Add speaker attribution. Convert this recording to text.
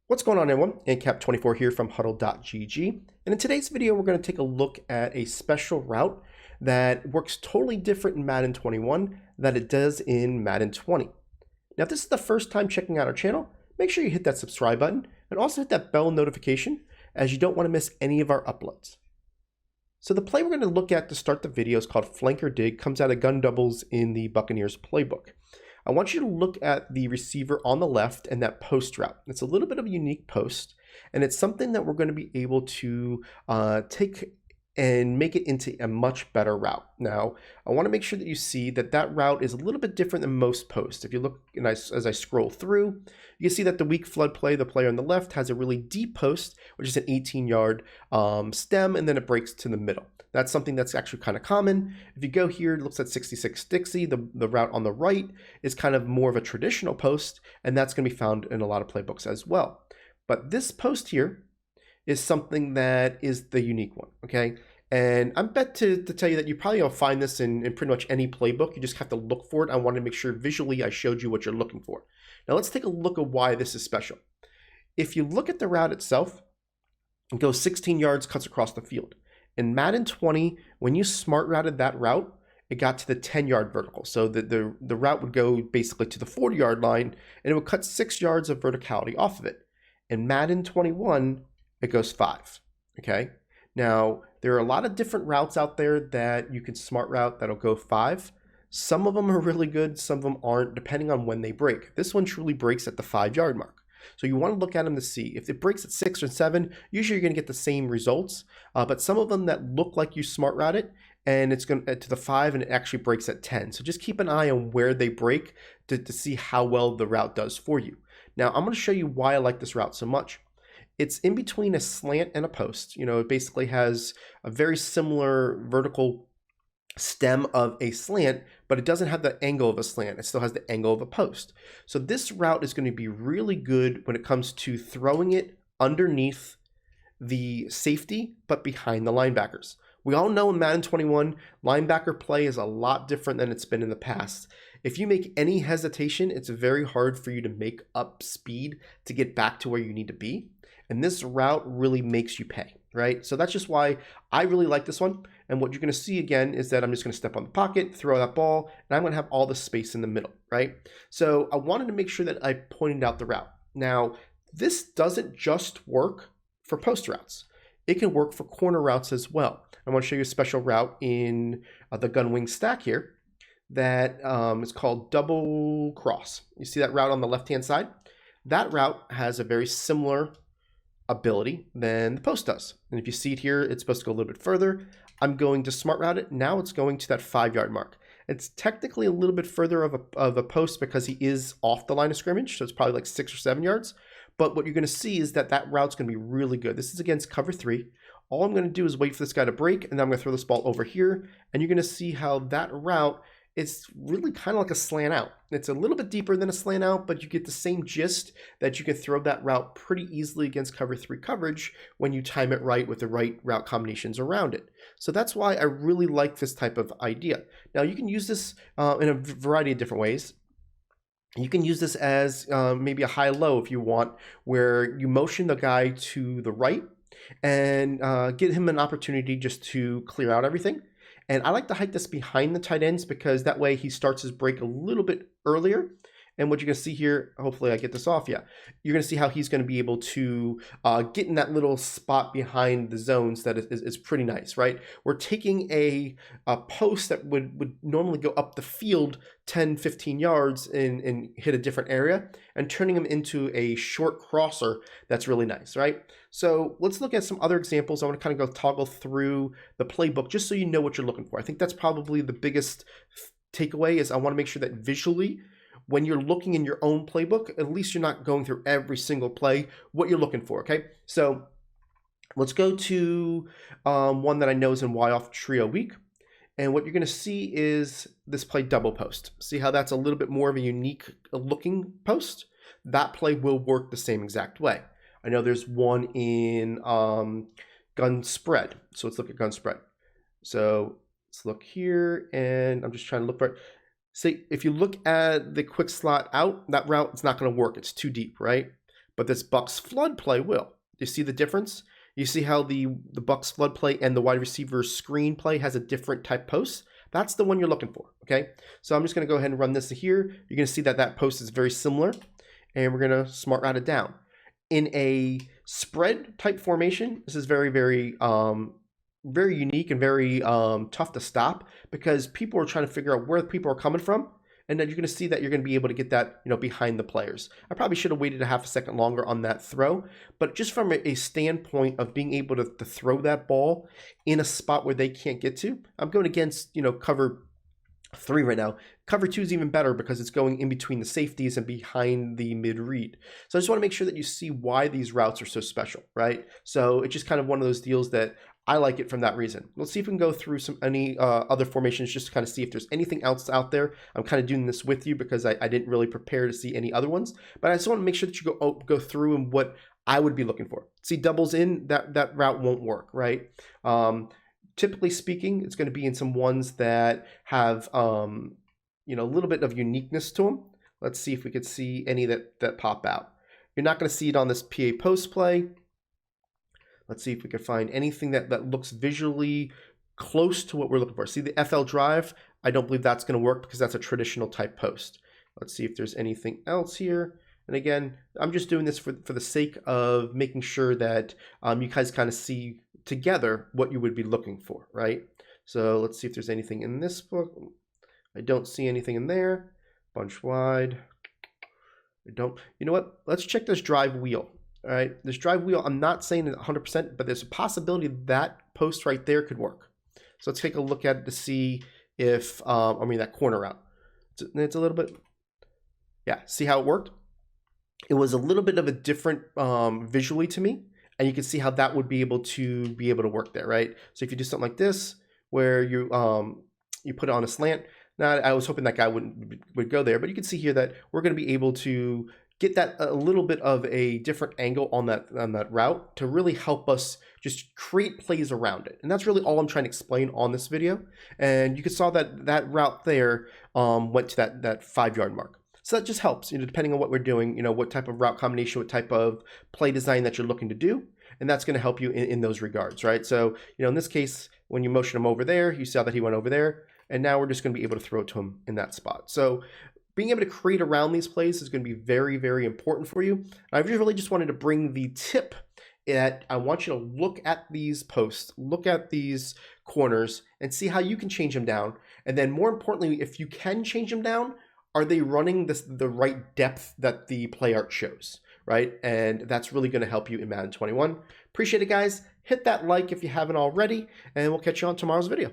Speaker 1: What's going on, everyone? ANCAP24 here from HuddleGG. And in today's video, we're going to take a look at a special route that works totally different in Madden 21 than it does in Madden 20. Now, if this is the first time checking out our channel, make sure you hit that subscribe button and also hit that bell notification, as you don't want to miss any of our uploads. So the play we're going to look at to start the video is called Flanker Dig, comes out of gun doubles in the Buccaneers playbook. I want you to look at the receiver on the left and that post route. It's a little bit of a unique post, and it's something that we're going to be able to take and make it into a much better route. Now, I want to make sure that you see that that route is a little bit different than most posts. If you look, and as I scroll through, you can see that the weak flood play, the player on the left, has a really deep post, which is an 18-yard stem, and then it breaks to the middle. That's something that's actually kind of common. If you go here, it looks at 66 Dixie. The route on the right is kind of more of a traditional post, and that's going to be found in a lot of playbooks as well. But this post here is something that is the unique one, okay? And I'm bet to tell you that you probably will find this in pretty much any playbook. You just have to look for it. I want to make sure visually I showed you what you're looking for. Now let's take a look at why this is special. If you look at the route itself, it goes 16 yards, cuts across the field. In Madden 20, when you smart routed that route, it got to the 10-yard vertical. So the route would go basically to the 40-yard line, and it would cut 6 yards of verticality off of it. In Madden 21, it goes 5, okay? Now, there are a lot of different routes out there that you can smart route that'll go 5. Some of them are really good, some of them aren't, depending on when they break. This one truly breaks at the 5-yard mark. So you want to look at them to see. If it breaks at 6 or 7, usually you're going to get the same results. But some of them that look like you smart route it, and it's going to the 5, and it actually breaks at 10. So just keep an eye on where they break to see how well the route does for you. Now, I'm going to show you why I like this route so much. It's in between a slant and a post. You know, it basically has a very similar vertical stem of a slant, but it doesn't have the angle of a slant. It still has the angle of a post. So this route is going to be really good when it comes to throwing it underneath the safety, but behind the linebackers. We all know in Madden 21, linebacker play is a lot different than it's been in the past. If you make any hesitation, it's very hard for you to make up speed to get back to where you need to be. And this route really makes you pay, right? So that's just why I really like this one. And what you're going to see again is that I'm just going to step on the pocket, throw that ball, and I'm going to have all the space in the middle, right? So I wanted to make sure that I pointed out the route. Now, this doesn't just work for post routes. It can work for corner routes as well. I want to show you a special route in the gun wing stack here that is called double cross. You see that route on the left-hand side? That route has a very similar ability than the post does. And if you see it here, it's supposed to go a little bit further. I'm going to smart route it. Now it's going to that 5-yard mark. It's technically a little bit further of a post because he is off the line of scrimmage, so it's probably like 6 or 7 yards. But what you're going to see is that that route's going to be really good. This is against cover 3. All I'm going to do is wait for this guy to break, and then I'm going to throw this ball over here, and you're going to see how that route is really kind of like a slant out. It's a little bit deeper than a slant out, but you get the same gist that you can throw that route pretty easily against cover 3 coverage when you time it right with the right route combinations around it. So that's why I really like this type of idea. Now, you can use this in a variety of different ways. You can use this as maybe a high-low if you want, where you motion the guy to the right and get him an opportunity just to clear out everything. And I like to hike this behind the tight ends because that way he starts his break a little bit earlier. And what you're going to see here, hopefully I get this off, yeah. You're going to see how he's going to be able to get in that little spot behind the zones that is pretty nice, right? We're taking a post that would normally go up the field 10, 15 yards and hit a different area and turning them into a short crosser that's really nice, right? So let's look at some other examples. I want to kind of go toggle through the playbook just so you know what you're looking for. I think that's probably the biggest takeaway is I want to make sure that visually when you're looking in your own playbook, at least you're not going through every single play, what you're looking for, okay? So let's go to one that I know is in Y-off trio week. And what you're going to see is this play double post. See how that's a little bit more of a unique looking post? That play will work the same exact way. I know there's one in gun spread. So let's look at gun spread. So let's look here, and I'm just trying to look for it. See, if you look at the quick slot out, that route is not going to work. It's too deep, right? but this Bucks flood play will. You see the difference? You see how the Bucks flood play and the wide receiver screen play has a different type post? That's the one you're looking for, okay? So I'm just going to go ahead and run this here. You're going to see that that post is very similar, and we're going to smart route it down. In a spread type formation, this is very, very unique and very tough to stop, because people are trying to figure out where people are coming from. And then you're going to see that you're going to be able to get that, behind the players. I probably should have waited a half a second longer on that throw, but just from a standpoint of being able to throw that ball in a spot where they can't get to, I'm going against, cover 3 right now. Cover 2 is even better because it's going in between the safeties and behind the mid read. So I just want to make sure that you see why these routes are so special, right? So it's just kind of one of those deals that I like it from that reason. Let's see if we can go through any other formations just to kind of see if there's anything else out there. I'm kind of doing this with you because I didn't really prepare to see any other ones, but I just want to make sure that you go through and what I would be looking for. See, doubles in, that route won't work, right? Typically speaking, it's going to be in some ones that have a little bit of uniqueness to them. Let's see if we could see any that pop out. You're not going to see it on this PA post play. Let's see if we can find anything that looks visually close to what we're looking for. See the FL drive? I don't believe that's going to work because that's a traditional type post. Let's see if there's anything else here. And again, I'm just doing this for the sake of making sure that you guys kind of see together what you would be looking for, right? So let's see if there's anything in this book. I don't see anything in there. Bunch wide. I don't. You know what? Let's check this drive wheel. All right, this drive wheel, I'm not saying it 100%, but there's a possibility that post right there could work. So let's take a look at it to see if, that corner out. It's a little bit, yeah, see how it worked? It was a little bit of a different visually to me, and you can see how that would be able to work there, right? So if you do something like this, where you put it on a slant, now I was hoping that guy would go there, but you can see here that we're going to be able to get that a little bit of a different angle on that route to really help us just create plays around it. And that's really all I'm trying to explain on this video. And you can saw that route there went to that 5-yard mark. So that just helps, depending on what we're doing, what type of route combination, what type of play design that you're looking to do. And that's going to help you in those regards, right? So, in this case, when you motion him over there, you saw that he went over there. And now we're just going to be able to throw it to him in that spot. So being able to create around these plays is going to be very, very important for you. I really just wanted to bring the tip that I want you to look at these posts, look at these corners, and see how you can change them down. And then more importantly, if you can change them down, are they running the right depth that the play art shows, right? And that's really going to help you in Madden 21. Appreciate it, guys. Hit that like if you haven't already, and we'll catch you on tomorrow's video.